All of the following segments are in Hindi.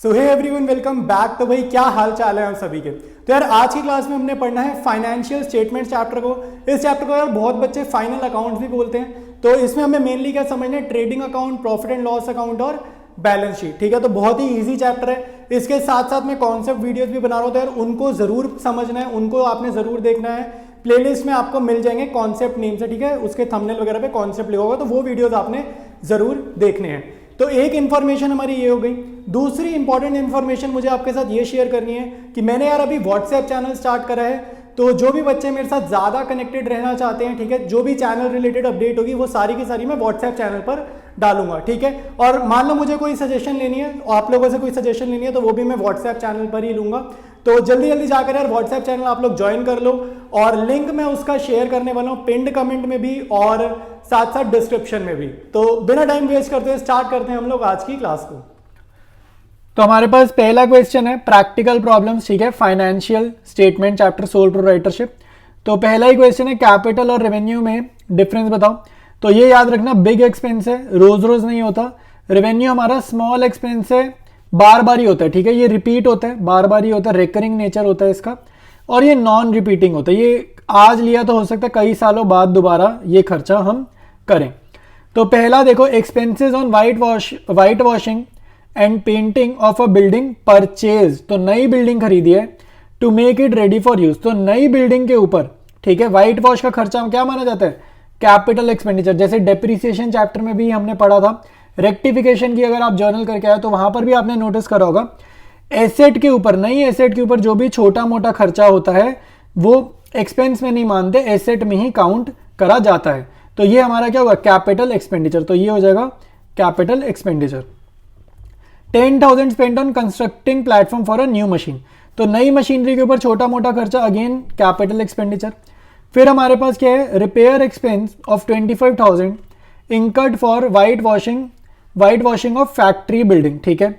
सो हे एवरीवन, वेलकम बैक। तो भाई क्या हाल चाल है हम सभी के। तो यार आज की क्लास में हमने पढ़ना है फाइनेंशियल स्टेटमेंट चैप्टर को। इस चैप्टर को यार बहुत बच्चे फाइनल अकाउंट्स भी बोलते हैं। तो इसमें हमें मेनली क्या समझना है, trading account, profit and loss account और बैलेंस शीट। ठीक है, तो बहुत ही ईजी चैप्टर है। इसके साथ साथ मैं कॉन्सेप्ट वीडियोस भी बना रहा हूँ, तो यार उनको जरूर समझना है, उनको आपने जरूर देखना है। प्लेलिस्ट में आपको मिल जाएंगे कॉन्सेप्ट नेम से, ठीक है, उसके थंबनेल वगैरह पे कॉन्सेप्ट लिखा होगा, तो वो वीडियोस आपने जरूर देखने हैं। तो एक इन्फॉर्मेशन हमारी ये हो गई। दूसरी इंपॉर्टेंट इन्फॉर्मेशन मुझे आपके साथ ये शेयर करनी है कि मैंने यार अभी व्हाट्सएप चैनल स्टार्ट करा है। तो जो भी बच्चे मेरे साथ ज़्यादा कनेक्टेड रहना चाहते हैं, ठीक है, जो भी चैनल रिलेटेड अपडेट होगी वो सारी की सारी मैं व्हाट्सएप चैनल पर डालूंगा। ठीक है, और मान लो मुझे कोई सजेशन लेनी है, आप लोगों से कोई सजेशन लेनी है, तो वो भी मैं व्हाट्सएप चैनल पर ही लूंगा। तो जल्दी जल्दी जाकर यार व्हाट्सएप चैनल आप लोग ज्वाइन कर लो, और लिंक मैं उसका शेयर करने वाला हूँ पिंड कमेंट में भी और साथ साथ डिस्क्रिप्शन में भी। तो बिना टाइम वेस्ट करते हुए स्टार्ट करते हैं हम लोग आज की क्लास को। तो हमारे पास पहला क्वेश्चन है प्रैक्टिकल प्रॉब्लम्स, ठीक है, financial statement chapter sole proprietorship. तो पहला ही क्वेश्चन है कैपिटल और रेवेन्यू में डिफरेंस बताओ। तो ये याद रखना, बिग एक्सपेंस है, रोज रोज नहीं होता। रेवेन्यू हमारा स्मॉल एक्सपेंस है, बार बार ही होता है, ठीक है, ये रिपीट होता है, बार बार ही होता है, रिकरिंग नेचर होता है इसका, और ये नॉन रिपीटिंग होता है। ये आज लिया तो हो सकता है कई सालों बाद दोबारा ये खर्चा हम करें। तो पहला देखो, expenses on white washing and painting of a building purchase. तो नई बिल्डिंग खरीदी है to make it ready for use. तो नई बिल्डिंग के ऊपर, ठीक है, व्हाइट वॉश का खर्चा क्या माना जाता है, कैपिटल एक्सपेंडिचर। जैसे डेप्रिसिएशन चैप्टर में भी हमने पढ़ा था, रेक्टिफिकेशन की अगर आप जर्नल करके आए तो वहां पर भी आपने नोटिस करा होगा, एसेट के ऊपर, नई एसेट के ऊपर जो भी छोटा मोटा खर्चा होता है वो एक्सपेंस में नहीं मानते, एसेट में ही काउंट करा जाता है। तो ये हमारा क्या होगा, कैपिटल एक्सपेंडिचर। तो ये हो जाएगा capital expenditure. 10,000 spend on constructing platform for a new machine. तो नई मशीनरी के ऊपर छोटा मोटा खर्चा, अगेन कैपिटल एक्सपेंडिचर। फिर हमारे पास क्या है, repair expense of 25,000 incurred for white washing of factory building. ठीक है,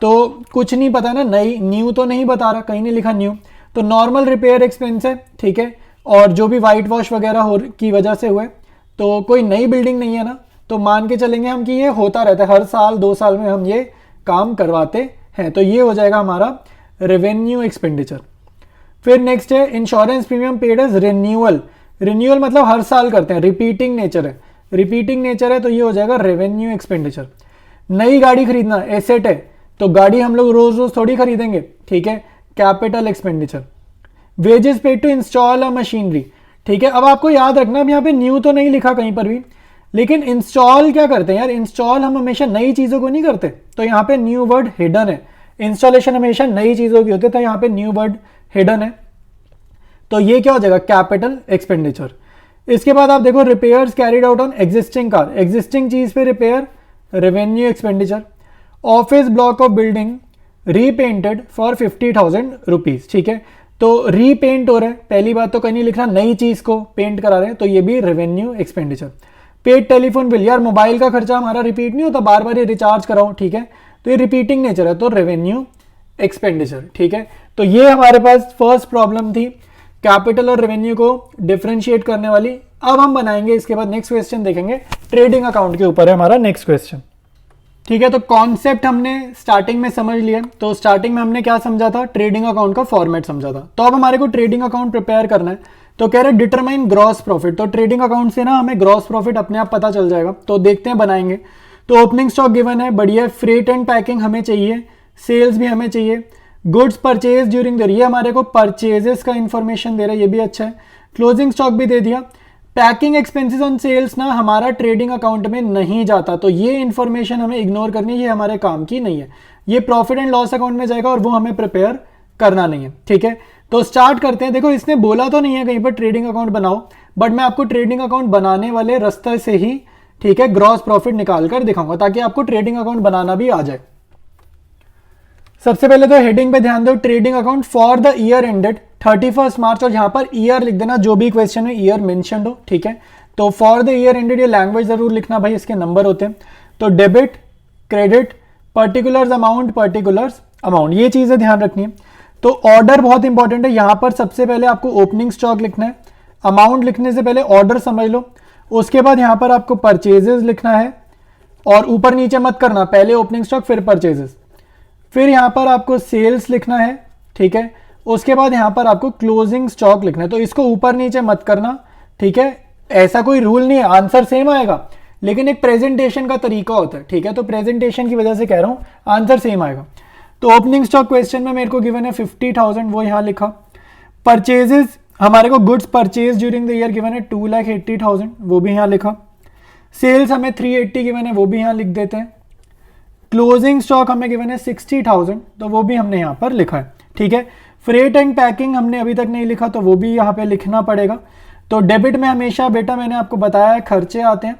तो कुछ नहीं पता ना, नई न्यू तो नहीं बता रहा, कहीं नहीं लिखा न्यू, तो नॉर्मल रिपेयर एक्सपेंस है, ठीक है, और जो भी वाइट वॉश वगैरह हो की वजह से हुए, तो कोई नई बिल्डिंग नहीं है ना, तो मान के चलेंगे हम कि ये होता रहता है, हर साल 2 साल में हम ये काम करवाते हैं। तो ये हो जाएगा हमारा रेवेन्यू एक्सपेंडिचर। फिर नेक्स्ट है insurance premium paid as renewal. Renewal मतलब हर साल करते हैं, रिपीटिंग नेचर है, रिपीटिंग नेचर है, तो ये हो जाएगा रेवेन्यू एक्सपेंडिचर। नई गाड़ी खरीदना, एसेट है, तो गाड़ी हम लोग रोज रोज थोड़ी खरीदेंगे, ठीक है, capital expenditure. Wages paid to install a machinery, ठीक है। अब आपको याद रखना, अब यहाँ पे न्यू तो नहीं लिखा कहीं पर भी, लेकिन इंस्टॉल क्या करते हैं यार, इंस्टॉल हम हमेशा नई चीजों को नहीं करते, तो यहाँ पे न्यू वर्ड हिडन है। इंस्टॉलेशन हमेशा नई चीजों की होती है, तो यहाँ पे न्यू वर्ड हिडन है, तो ये क्या हो जाएगा, कैपिटल एक्सपेंडिचर। इसके बाद आप देखो, repairs carried out on existing car, existing चीज पे repair, revenue expenditure. Office block of building repainted for 50,000 rupees, ठीक है, तो रीपेंट हो रहा है, पहली बात तो कहीं नहीं लिखना, नई चीज को पेंट करा रहे हैं, तो ये भी revenue expenditure. Paid telephone bill, यार मोबाइल का खर्चा हमारा रिपीट नहीं होता, बार बार ये रिचार्ज कराओ, ठीक है, तो ये रिपीटिंग नेचर है, तो रेवेन्यू एक्सपेंडिचर। ठीक है, तो ये हमारे पास फर्स्ट प्रॉब्लम थी, कैपिटल और रेवेन्यू को डिफरेंशिएट करने वाली। अब हम बनाएंगे, इसके बाद नेक्स्ट क्वेश्चन देखेंगे, ट्रेडिंग अकाउंट के ऊपर है हमारा नेक्स्ट क्वेश्चन। ठीक है, तो कॉन्सेप्ट हमने स्टार्टिंग में समझ लिया। तो स्टार्टिंग में हमने क्या समझा था, ट्रेडिंग अकाउंट का फॉर्मेट समझा था। तो अब हमारे को ट्रेडिंग अकाउंट प्रिपेयर करना है, तो कह रहे डिटरमाइन ग्रॉस प्रॉफिट। तो ट्रेडिंग अकाउंट से ना हमें ग्रॉस प्रॉफिट अपने आप पता चल जाएगा, तो देखते हैं बनाएंगे। तो ओपनिंग स्टॉक गिवन है, बढ़िया, फ्रेट एंड पैकिंग हमें चाहिए, सेल्स भी हमें चाहिए, गुड्स परचेज ड्यूरिंग द, ये हमारे को परचेजेस का इंफॉर्मेशन दे रहा है, ये भी अच्छा है, क्लोजिंग स्टॉक भी दे दिया। पैकिंग एक्सपेंसेस ऑन सेल्स ना हमारा ट्रेडिंग अकाउंट में नहीं जाता, तो ये इंफॉर्मेशन हमें इग्नोर करनी है, ये हमारे काम की नहीं है, ये प्रॉफिट एंड लॉस अकाउंट में जाएगा और वो हमें प्रिपेयर करना नहीं है। ठीक है, तो स्टार्ट करते हैं। देखो इसने बोला तो नहीं है कहीं पर ट्रेडिंग अकाउंट बनाओ, बट मैं आपको ट्रेडिंग अकाउंट बनाने वाले रास्ते से ही, ठीक है, ग्रॉस प्रॉफिट निकाल कर दिखाऊंगा, ताकि आपको ट्रेडिंग अकाउंट बनाना भी आ जाए। सबसे पहले तो हेडिंग पे ध्यान दो, trading account for the year ended 31 मार्च, और यहां पर ईयर लिख देना, जो भी क्वेश्चन में ईयर मेंशन हो, ठीक है। तो फॉर द ईयर एंडेड, ये लैंग्वेज जरूर लिखना भाई, इसके नंबर होते हैं। तो डेबिट, क्रेडिट, पर्टिकुलर्स अमाउंट, ये चीजें ध्यान रखनी है। तो ऑर्डर बहुत इंपॉर्टेंट है, यहां पर सबसे पहले आपको ओपनिंग स्टॉक लिखना है, अमाउंट लिखने से पहले ऑर्डर समझ लो, उसके बाद यहां पर आपको परचेजेस लिखना है, और ऊपर नीचे मत करना, पहले ओपनिंग स्टॉक फिर परचेजेस। फिर यहाँ पर आपको सेल्स लिखना है, ठीक है। उसके बाद यहाँ पर आपको क्लोजिंग स्टॉक लिखना है। तो इसको ऊपर नीचे मत करना, ठीक है। ऐसा कोई रूल नहीं है, आंसर सेम आएगा, लेकिन एक प्रेजेंटेशन का तरीका होता है, ठीक है। तो प्रेजेंटेशन की वजह से कह रहा हूँ, आंसर सेम आएगा। तो ओपनिंग स्टॉक क्वेश्चन में मेरे को गिवन है 50,000, वो यहाँ लिखा। परचेजेस हमारे को goods purchase during the year given है 2,80,000, वो भी यहाँ लिखा। सेल्स हमें 380 गिवन है, वो भी यहाँ लिख देते हैं। क्लोजिंग स्टॉक हमें गिवन है 60,000, तो वो भी हमने यहाँ पर लिखा है, ठीक है। फ्रेट एंड पैकिंग हमने अभी तक नहीं लिखा, तो वो भी यहाँ पे लिखना पड़ेगा। तो डेबिट में हमेशा बेटा मैंने आपको बताया है खर्चे आते हैं,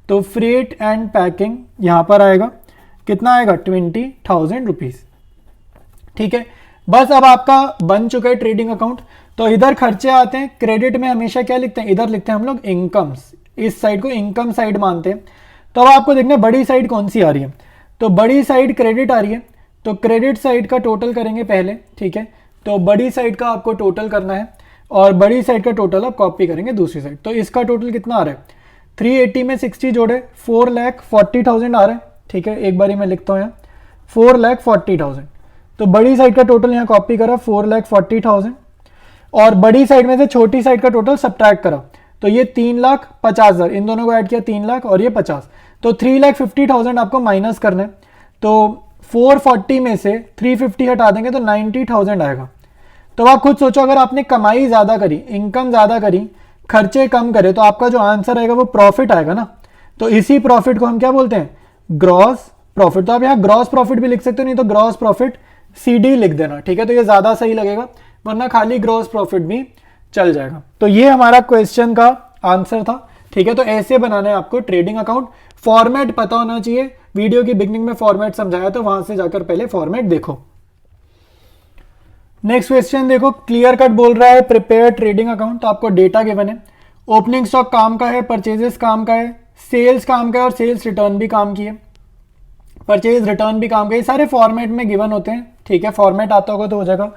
तो फ्रेट एंड पैकिंग यहाँ पर आएगा, कितना आएगा 20,000 रुपीज़, ठीक है। बस अब आपका बन चुका है ट्रेडिंग अकाउंट। तो इधर खर्चे आते हैं, क्रेडिट में हमेशा क्या लिखते हैं, इधर लिखते हैं हम लोग इनकम्स, इस साइड को इनकम साइड मानते हैं। तो अब आपको देखना बड़ी साइड कौन सी आ रही है, तो बड़ी साइड क्रेडिट आ रही है, तो क्रेडिट साइड का टोटल करेंगे पहले, ठीक है। तो बड़ी साइड का आपको टोटल करना है और बड़ी साइड का टोटल आप कॉपी करेंगे दूसरी साइड। तो इसका टोटल कितना आ रहा है, 380 में 60 जोड़े 4,40,000 आ रहा है, ठीक है। एक बारी मैं लिखता हूँ यहाँ 4,40,000। तो बड़ी साइड का टोटल यहाँ कॉपी करा 4,40,000 और बड़ी साइड में से छोटी साइड का टोटल सब्ट्रैक्ट करा, तो ये 3,50,000, इन दोनों को ऐड किया 3 लाख और ये 50, तो 3,50,000 आपको माइनस करना है। तो 440 में से 350 हटा देंगे तो 90,000 आएगा। तो आप खुद सोचो, अगर आपने कमाई ज़्यादा करी, इनकम ज़्यादा करी, खर्चे कम करे, तो आपका जो आंसर आएगा वो प्रॉफिट आएगा ना। तो इसी प्रॉफिट को हम क्या बोलते हैं, ग्रॉस प्रॉफिट। तो आप यहाँ ग्रॉस प्रॉफिट भी लिख सकते हो, नहीं तो ग्रॉस प्रॉफिट CD लिख देना, ठीक है। तो ये ज़्यादा सही लगेगा, वरना खाली ग्रॉस प्रॉफिट भी चल जाएगा। तो ये हमारा क्वेश्चन का आंसर था, ठीक है। तो ऐसे बनाना है आपको ट्रेडिंग अकाउंट। फॉर्मेट पता होना चाहिए, वीडियो की बिगनिंग में फॉर्मेट समझाया, तो वहां से जाकर पहले फॉर्मेट देखो। नेक्स्ट क्वेश्चन देखो, क्लियर कट बोल रहा है प्रिपेयर ट्रेडिंग अकाउंट। तो आपको डेटा गिवन है, ओपनिंग स्टॉक काम का है, परचेजेस काम का है, सेल्स काम का है और सेल्स रिटर्न भी काम की है, परचेज रिटर्न भी काम का है। ये सारे फॉर्मेट में गिवन होते हैं, ठीक है। फॉर्मेट आता होगा तो हो जाएगा।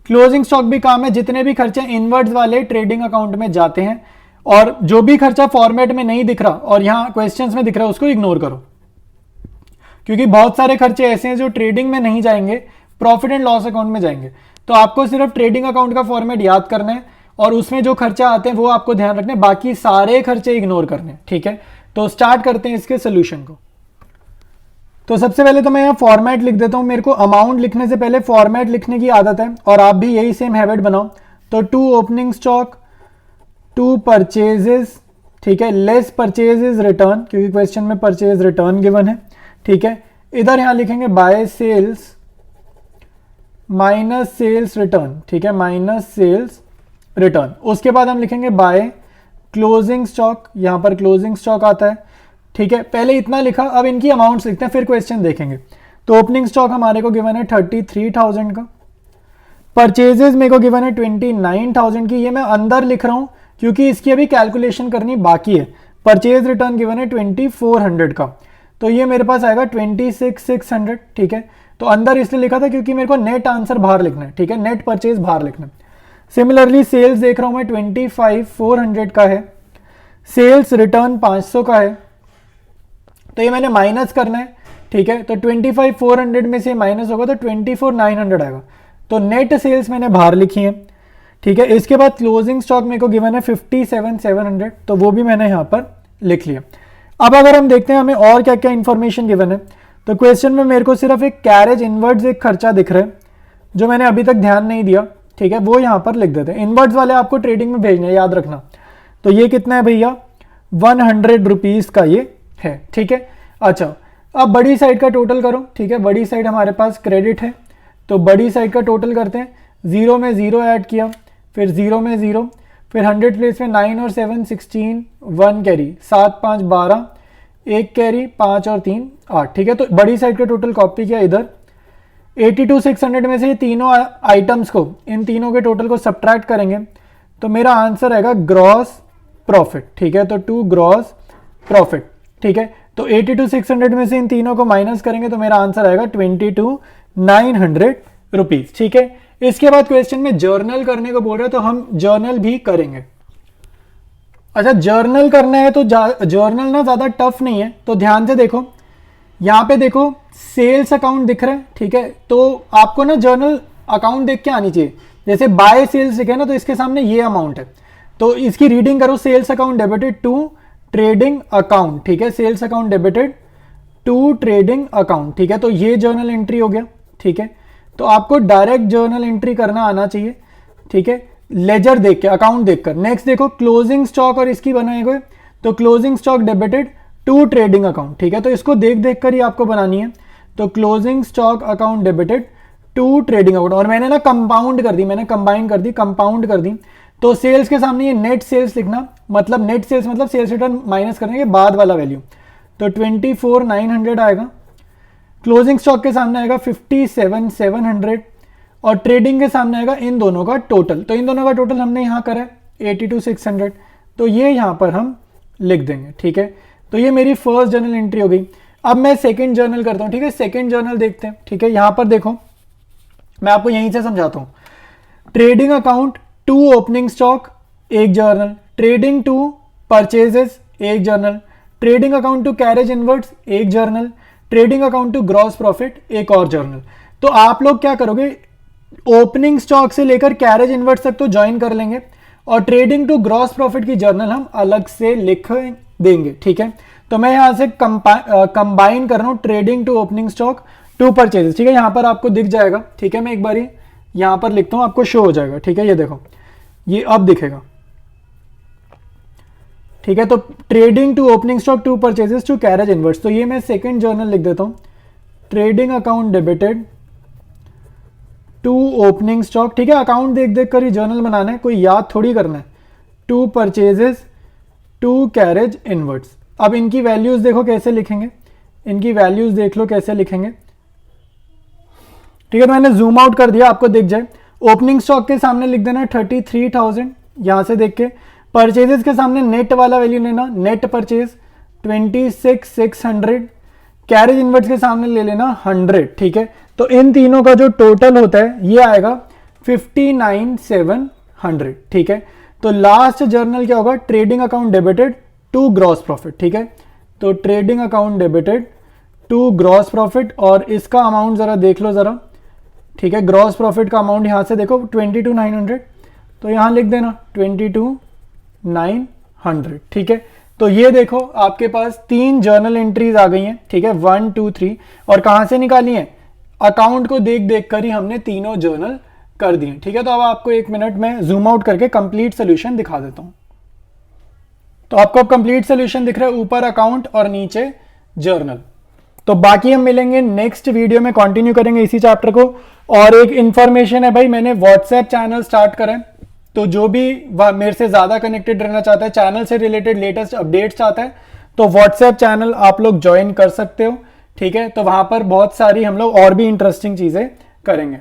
क्लोजिंग स्टॉक भी काम है, जितने भी खर्चे इनवर्ड्स वाले ट्रेडिंग अकाउंट में जाते हैं, और जो भी खर्चा फॉर्मेट में नहीं दिख रहा और यहाँ क्वेश्चंस में दिख रहा है उसको इग्नोर करो, क्योंकि बहुत सारे खर्चे ऐसे हैं जो ट्रेडिंग में नहीं जाएंगे, प्रॉफिट एंड लॉस अकाउंट में जाएंगे। तो आपको सिर्फ ट्रेडिंग अकाउंट का फॉर्मेट याद करना है और उसमें जो खर्चा आते हैं वो आपको ध्यान रखने, बाकी सारे खर्चे इग्नोर करने, ठीक है। तो स्टार्ट करते हैं इसके सोल्यूशन को। तो सबसे पहले तो मैं यहाँ फॉर्मेट लिख देता हूँ। मेरे को अमाउंट लिखने से पहले फॉर्मेट लिखने की आदत है और आप भी यही सेम हैबिट बनाओ। तो 2 ओपनिंग स्टॉक, 2 परचेजेस, ठीक है, लेस परचेजेस रिटर्न, क्योंकि क्वेश्चन में परचेज रिटर्न गिवन है, ठीक है। इधर यहाँ लिखेंगे by sales minus sales return, ठीक है, माइनस सेल्स रिटर्न। उसके बाद हम लिखेंगे बाय क्लोजिंग स्टॉक, यहाँ पर क्लोजिंग स्टॉक आता है, ठीक है। पहले इतना लिखा, अब इनकी अमाउंट्स लिखते हैं, फिर क्वेश्चन देखेंगे। तो ओपनिंग स्टॉक हमारे को गिवन है 33,000 का, परचेजेस मेरे को गिवन है 29,000 की। ये मैं अंदर लिख रहा हूँ क्योंकि इसकी अभी कैलकुलेशन करनी बाकी है। परचेज रिटर्न गिवन है 2400 का, तो ये मेरे पास आएगा 26,600, ठीक है। तो अंदर इसलिए लिखा था क्योंकि मेरे को नेट आंसर बाहर लिखना है, ठीक है, नेट परचेज बाहर लिखना है। सिमिलरली सेल्स देख रहा हूँ मैं 25,400 का है, सेल्स रिटर्न 500 का है, तो ये मैंने माइनस करना है, ठीक है। तो 25,400 में से माइनस होगा तो 24,900 आएगा। तो नेट सेल्स मैंने बाहर लिखी है, ठीक है। इसके बाद क्लोजिंग स्टॉक मेरे को गिवन है 57,700, तो वो भी मैंने यहाँ पर लिख लिया। अब अगर हम देखते हैं हमें और क्या क्या इंफॉर्मेशन गिवन है, तो क्वेश्चन में मेरे को सिर्फ एक कैरेज इनवर्ड्स एक खर्चा दिख रहा है जो मैंने अभी तक ध्यान नहीं दिया, ठीक है, वो यहाँ पर लिख देते हैं। इनवर्ड्स वाले आपको ट्रेडिंग में भेजने, याद रखना। तो ये कितना है भैया, 100 रुपीज़ का ये है, ठीक है। अच्छा, अब बड़ी साइड का टोटल करो, ठीक है। बड़ी साइड हमारे पास क्रेडिट है, तो बड़ी साइड का टोटल करते हैं। 0 में 0 ऐड किया, फिर 0 में 0, फिर 100 प्लेस में 9 और 7 16, 1 कैरी, 7 5 12, 1 कैरी, 5 और 3 8, ठीक है। तो बड़ी साइड का टोटल कॉपी किया इधर। 82,600 में से ये तीनों आइटम्स को, इन तीनों के टोटल को सब्ट्रैक्ट करेंगे तो मेरा आंसर आएगा ग्रॉस प्रॉफिट, ठीक है। तो 2 ग्रॉस प्रॉफिट, ठीक है। तो 82,600 में से इन तीनों को माइनस करेंगे तो मेरा आंसर आएगा 22,900 रुपीज, ठीक है। इसके बाद क्वेश्चन में जर्नल करने को बोल रहे हैं, तो हम जर्नल भी करेंगे। अच्छा, जर्नल करना है तो जर्नल ना ज़्यादा टफ नहीं है, तो ध्यान से देखो। यहाँ पे देखो सेल्स अकाउंट दिख रहा है, ठीक है। तो आपको ना जर्नल अकाउंट देख के आनी चाहिए। जैसे बाय सेल्स लिखे ना तो इसके सामने ये अमाउंट है, तो इसकी रीडिंग करो, sales account debited to trading account, ठीक है। Sales account debited to trading account, ठीक है। तो ये जर्नल एंट्री हो गया, ठीक है। तो आपको डायरेक्ट जर्नल एंट्री करना आना चाहिए, ठीक है, लेजर देख के, अकाउंट देखकर। नेक्स्ट देखो क्लोजिंग स्टॉक और इसकी बनाए गए, तो closing stock debited to trading account, ठीक है। तो इसको देख देख कर ही आपको बनानी है। तो closing stock account debited to trading account, और मैंने ना कंपाउंड कर दी, मैंने कंबाइन कर दी, कंपाउंड कर दी। तो सेल्स के सामने ये नेट सेल्स लिखना, मतलब नेट सेल्स मतलब सेल्स रिटर्न माइनस करने के बाद वाला वैल्यू। तो 24,900 आएगा। क्लोजिंग स्टॉक के सामने आएगा 57,700 और ट्रेडिंग के सामने आएगा इन दोनों का टोटल। तो इन दोनों का टोटल हमने यहाँ करा है 82,600, तो ये यहाँ पर हम लिख देंगे, ठीक है। तो ये मेरी फर्स्ट जर्नल एंट्री हो गई। अब मैं सेकंड जर्नल करता हूँ, ठीक है। सेकंड जर्नल देखते हैं, ठीक है। यहाँ पर देखो मैं आपको यहीं से समझाता हूँ। Trading account to opening stock एक जर्नल, ट्रेडिंग टू परचेजेस एक journal, trading account to carriage inwards एक journal, trading account to gross profit एक और जर्नल। तो आप लोग क्या करोगे, ओपनिंग स्टॉक से लेकर कैरेज इनवर्ट्स तक तो ज्वाइन कर लेंगे और ट्रेडिंग टू ग्रॉस प्रॉफिट की जर्नल हम अलग से लिख देंगे, ठीक है। तो मैं यहां से कंबाइन कर रहा हूं trading to opening stock to purchases, ठीक है। यहां पर आपको दिख जाएगा, ठीक है। मैं एक बार यहां पर लिखता हूं, आपको शो हो जाएगा, ठीक है। ये देखो, ये अब दिखेगा, ठीक है। तो trading to opening stock to purchases to carriage inwards, तो ये मैं सेकंड जर्नल लिख देता हूं। Trading account debited to opening stock, ठीक है। अकाउंट देख देख कर ही जर्नल बनाना है, कोई याद थोड़ी करना है। To purchases to carriage inwards. अब इनकी वैल्यूज देखो कैसे लिखेंगे, इनकी वैल्यूज देख लो कैसे लिखेंगे, ठीक है। तो मैंने जूम आउट कर दिया, आपको दिख जाए। ओपनिंग स्टॉक के सामने लिख देना 33,000 यहां से देख के। परचेजेस के सामने नेट वाला वैल्यू लेना, नेट परचेज 26,600। कैरेज इनवर्ट्स के सामने ले लेना 100, ठीक है। तो इन तीनों का जो टोटल होता है ये आएगा 59,700, ठीक है। तो लास्ट जर्नल क्या होगा, trading account debited to gross profit, ठीक है। तो trading account debited to gross profit, और इसका अमाउंट जरा देख लो जरा, ठीक है। ग्रॉस प्रॉफिट का अमाउंट यहां से देखो 22,900, तो यहां लिख देना 22,900, ठीक है। तो ये देखो आपके पास 3 जर्नल एंट्रीज आ गई हैं, ठीक है। 1 2 3, और कहां से निकाली है, अकाउंट को देख देख कर ही हमने तीनों जर्नल कर दिए, ठीक है। तो अब आपको 1 मिनट में जूम आउट करके कंप्लीट सोल्यूशन दिखा देता हूं। तो आपको अब कंप्लीट सोल्यूशन दिख रहा है, ऊपर अकाउंट और नीचे जर्नल। तो बाकी हम मिलेंगे नेक्स्ट वीडियो में, कंटिन्यू करेंगे इसी चैप्टर को। और एक इंफॉर्मेशन है भाई, मैंने व्हाट्सएप चैनल स्टार्ट करा है, तो जो भी मेरे से ज्यादा कनेक्टेड रहना चाहता है, चैनल से रिलेटेड लेटेस्ट अपडेट्स चाहता है, तो व्हाट्सएप चैनल आप लोग ज्वाइन कर सकते हो, ठीक है। तो वहां पर बहुत सारी हम लोग और भी इंटरेस्टिंग चीजें करेंगे।